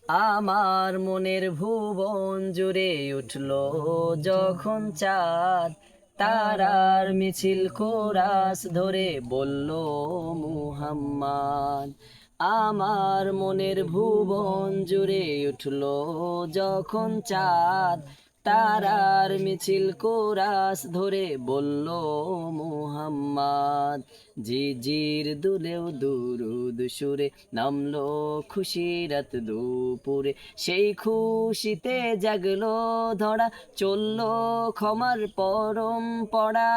আমার মনের ভুবন জুড়ে উঠল যখন চাঁদ, তারার মিছিল কোরাস ধরে বলল মুহাম্মদ। আমার মনের ভুবন জুড়ে উঠল যখন চাঁদ, তারার মিছিল কোরাস ধরে বলল মুহাম্মদ। ঝিঝির দুলেও দুরুদ সুরে নামলো খুশিরাত দুপুরে, সেই খুশিতে জাগলো ধরা, চললো ক্ষমার পরম্পরা।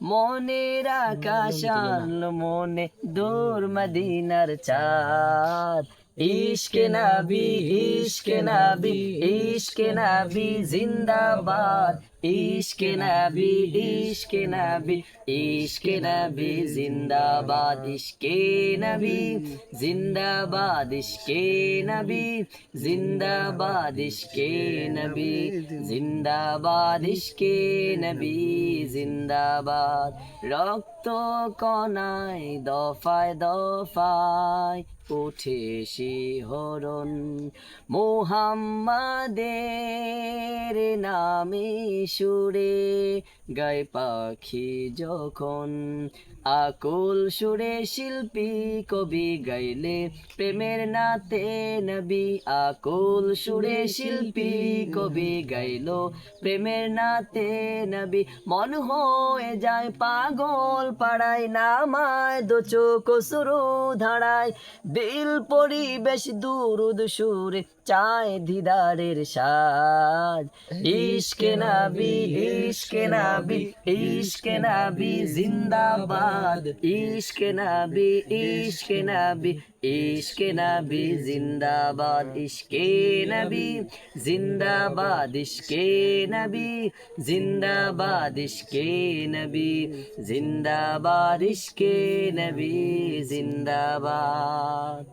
মনের আকাশ আনলো মনে দূর মদিনার চাঁদ। ইশকে নবী, ইশকে নবী, ইশকে নবী জিন্দাবাদ। ইশকে নবী, ইশকে নবী, ইশকে নবী জিন্দাবাদ। ইশকে নবী জিন্দাবাদ, ইশকে নবী জিন্দাবাদ, ইশকে নবী জিন্দাবাদ, ইশকে নবী জিন্দাবাদ। রক্ত কণায় দফায় দফায় উঠে শিহরণ, মুহাম্মাদের নামে সুরে গায় পাখি যখন। আকুল সুরে শিল্পী কবি গাইলে প্রেমের নাতে নবী। আকুল সুরে শিল্পী কবি গাইলো প্রেমের নাতে নবী। মন হয়ে যায় পাগল পাড়ায়, নামায় দো চোখ সুরু ধারায়। দিল পরিবেশ দুরুদ সুরে চায় দিদারের সাজ। ইশকে নবী, ইশকে নবী, ইশকে নবী জিন্দাবাদ। ইশকে নবী, ইশকে নবী, ইশকে নবী জিন্দাবাদ। ইশকে নবী জিন্দাবাদ, ইশকে নবী জিন্দাবাদ, ইশকে নবী জিন্দাবাদ, ইশকে নবী জিন্দাবাদ।